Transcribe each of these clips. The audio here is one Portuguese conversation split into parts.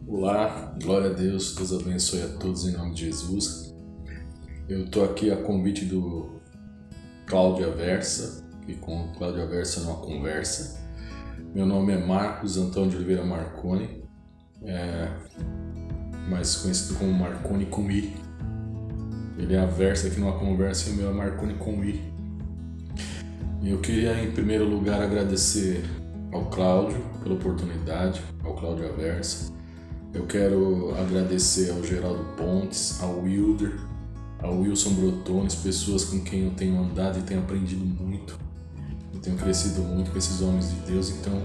Olá, glória a Deus, Deus abençoe a todos em nome de Jesus. Eu estou aqui a convite do Cláudia Versa, e com Cláudia Versa numa conversa. Meu nome é Marcos Antônio de Oliveira Marconi, mais conhecido como Marconi com I. Ele é a Versa aqui numa conversa e o meu é Marconi com I. Eu queria em primeiro lugar agradecer ao Cláudio pela oportunidade, ao Cláudio Versa. Eu quero agradecer ao Geraldo Pontes, ao Wilder, ao Wilson Brotones, pessoas com quem eu tenho andado e tenho aprendido muito. Eu tenho crescido muito com esses homens de Deus, então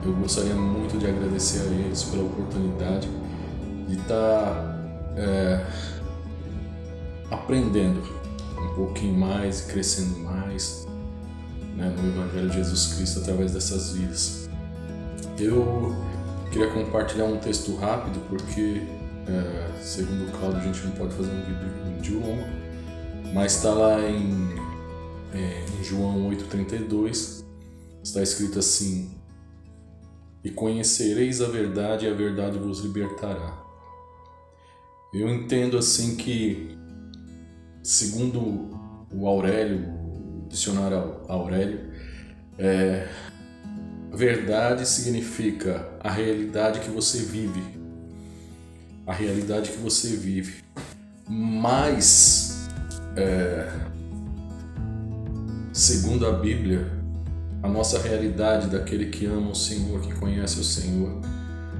eu gostaria muito de agradecer a eles pela oportunidade de estar aprendendo um pouquinho mais e crescendo mais, né, no Evangelho de Jesus Cristo através dessas vidas. Eu queria compartilhar um texto rápido porque, segundo o Cláudio, a gente não pode fazer um vídeo longo, mas está lá em João 8,32, está escrito assim: e conhecereis a verdade e a verdade vos libertará. Eu entendo assim que, segundo o Aurélio, o dicionário Aurélio, verdade significa a realidade que você vive. A realidade que você vive. Mas, segundo a Bíblia, a nossa realidade daquele que ama o Senhor, que conhece o Senhor,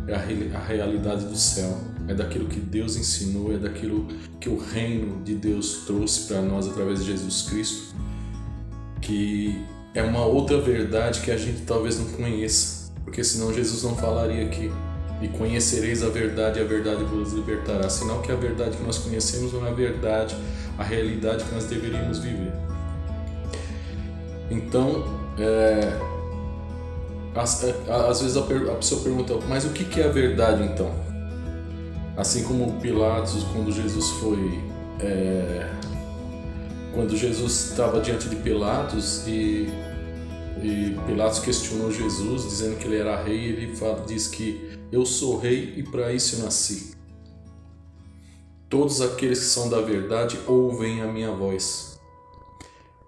é a realidade do céu. É daquilo que Deus ensinou, é daquilo que o reino de Deus trouxe para nós através de Jesus Cristo, que é uma outra verdade que a gente talvez não conheça, porque senão Jesus não falaria aqui: e conhecereis a verdade e a verdade vos libertará. Senão que a verdade que nós conhecemos não é a verdade, a realidade que nós deveríamos viver. Então, às vezes a pessoa pergunta: mas o que é a verdade então? Assim como Pilatos, quando Jesus estava diante de Pilatos e Pilatos questionou Jesus, dizendo que ele era rei, ele diz que eu sou rei e para isso eu nasci. Todos aqueles que são da verdade ouvem a minha voz.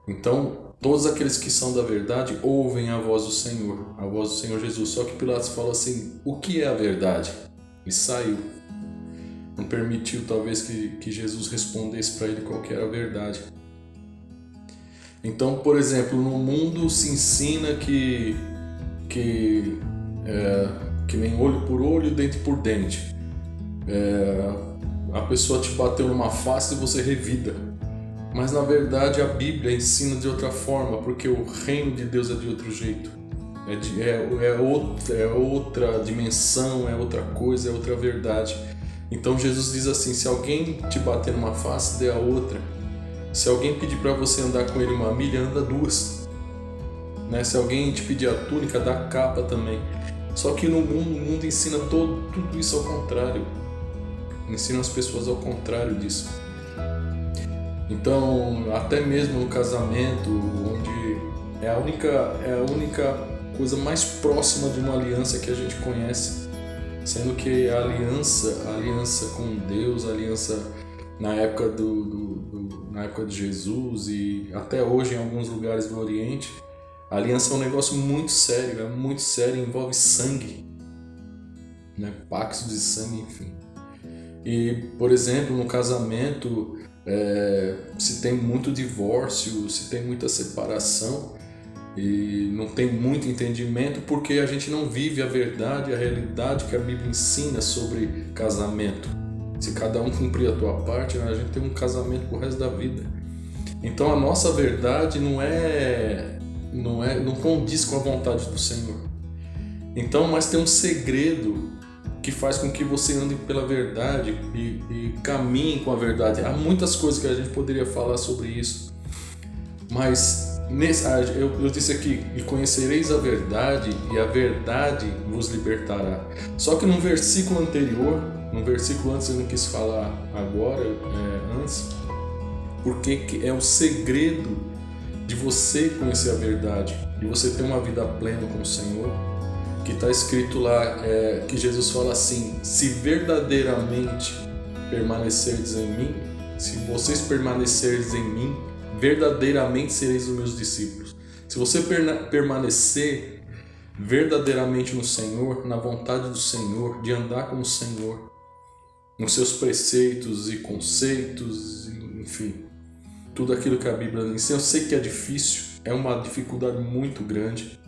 Então, todos aqueles que são da verdade ouvem a voz do Senhor Jesus. Só que Pilatos falou assim: o que é a verdade? E saiu. Não permitiu talvez que Jesus respondesse para ele qual que era a verdade. Então, por exemplo, no mundo se ensina que nem olho por olho, dente por dente. A pessoa te bateu numa face e você revida. Mas na verdade a Bíblia ensina de outra forma, porque o reino de Deus é de outro jeito. É outra dimensão, é outra coisa, é outra verdade. Então Jesus diz assim: se alguém te bater numa face, dê a outra. Se alguém pedir para você andar com ele 1 milha, anda 2. Né? Se alguém te pedir a túnica, dá a capa também. Só que no mundo ensina tudo isso ao contrário. Ensina as pessoas ao contrário disso. Então, até mesmo no casamento, onde é a única coisa mais próxima de uma aliança que a gente conhece, sendo que a aliança com Deus, a aliança na época na época de Jesus e até hoje em alguns lugares do Oriente, a aliança é um negócio muito sério, envolve sangue, né? Pactos de sangue, enfim. E, por exemplo, no casamento, se tem muito divórcio, se tem muita separação e não tem muito entendimento, porque a gente não vive a verdade, a realidade que a Bíblia ensina sobre casamento. Se cada um cumprir a tua parte, a gente tem um casamento pro resto da vida. Então a nossa verdade não condiz com a vontade do Senhor. Então, mas tem um segredo que faz com que você ande pela verdade e caminhe com a verdade. Há muitas coisas que a gente poderia falar sobre isso, mas eu disse aqui: e conhecereis a verdade e a verdade vos libertará. Só que no versículo antes eu não quis falar agora, antes, porque é o segredo de você conhecer a verdade, de você ter uma vida plena com o Senhor, que está escrito lá, que Jesus fala assim: se verdadeiramente permanecerdes em mim, se vocês permanecerdes em mim, verdadeiramente sereis os meus discípulos. Se você permanecer verdadeiramente no Senhor, na vontade do Senhor, de andar com o Senhor, nos seus preceitos e conceitos, enfim, tudo aquilo que a Bíblia ensina. Eu sei que é difícil, é uma dificuldade muito grande,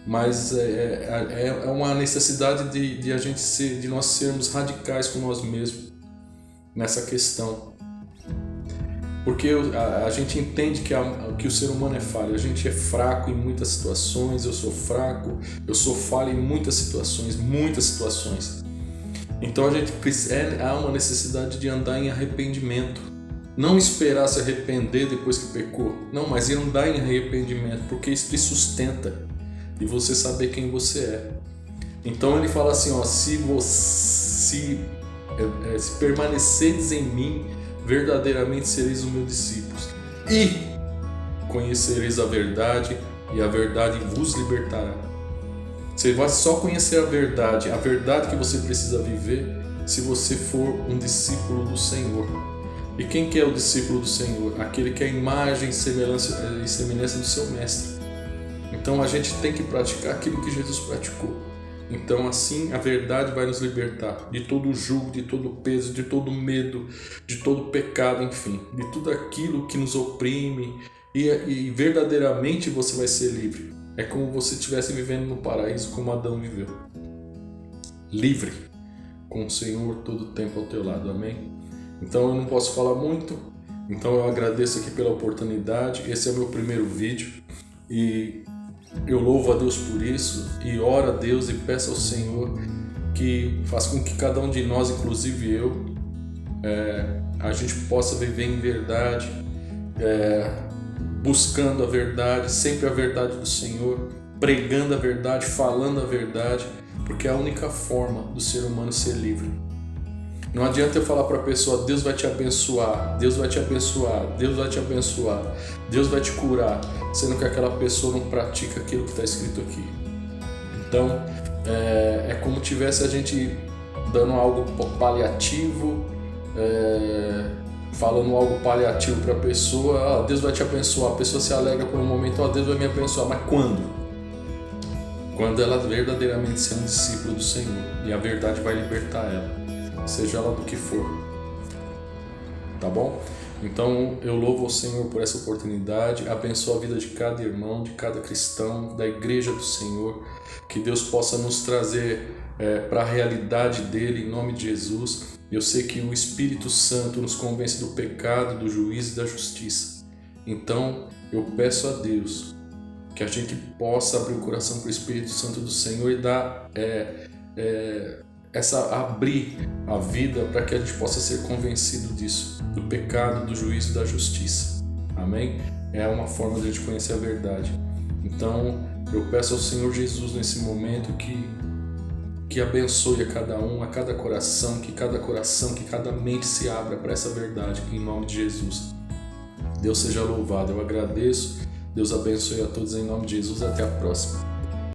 mas é uma necessidade de a gente de nós sermos radicais com nós mesmos nessa questão. Porque a gente entende que o ser humano é falho, a gente é fraco em muitas situações, eu sou fraco, eu sou falho em muitas situações. Então há uma necessidade de andar em arrependimento. Não esperar se arrepender depois que pecou, não, mas andar em arrependimento, porque isso te sustenta e você saber quem você é. Então ele fala assim, ó, se permaneceres em mim, verdadeiramente sereis os meus discípulos e conhecereis a verdade, e a verdade vos libertará. Você vai só conhecer a verdade que você precisa viver, se você for um discípulo do Senhor. E quem que é o discípulo do Senhor? Aquele que é a imagem e semelhança do seu mestre. Então a gente tem que praticar aquilo que Jesus praticou. Então assim a verdade vai nos libertar de todo o jugo, de todo o peso, de todo o medo, de todo o pecado, enfim, de tudo aquilo que nos oprime, e verdadeiramente você vai ser livre. É como você estivesse vivendo no paraíso como Adão viveu. Livre, com o Senhor todo o tempo ao teu lado, amém? Então eu não posso falar muito, então eu agradeço aqui pela oportunidade. Esse é o meu primeiro vídeo e eu louvo a Deus por isso e oro a Deus e peço ao Senhor que faça com que cada um de nós, inclusive eu, a gente possa viver em verdade, buscando a verdade, sempre a verdade do Senhor, pregando a verdade, falando a verdade, porque é a única forma do ser humano ser livre. Não adianta eu falar para a pessoa, Deus vai te abençoar, Deus vai te abençoar, Deus vai te abençoar, Deus vai te curar, sendo que aquela pessoa não pratica aquilo que está escrito aqui. Então, é como tivesse a gente dando algo paliativo, falando algo paliativo para a pessoa, Deus vai te abençoar, a pessoa se alegra por um momento, Deus vai me abençoar, mas quando? Quando ela verdadeiramente ser um discípulo do Senhor, e a verdade vai libertar ela, seja ela do que for, tá bom? Então eu louvo ao Senhor por essa oportunidade, abençoa a vida de cada irmão, de cada cristão, da igreja do Senhor, que Deus possa nos trazer para a realidade dele, em nome de Jesus. Eu sei que o Espírito Santo nos convence do pecado, do juízo e da justiça. Então eu peço a Deus que a gente possa abrir o coração para o Espírito Santo do Senhor e dar abrir a vida para que a gente possa ser convencido disso, do pecado, do juízo e da justiça. Amém? É uma forma de a gente conhecer a verdade. Então eu peço ao Senhor Jesus nesse momento que abençoe a cada um, a cada coração, que cada mente se abra para essa verdade, em nome de Jesus. Deus seja louvado, eu agradeço, Deus abençoe a todos em nome de Jesus, até a próxima.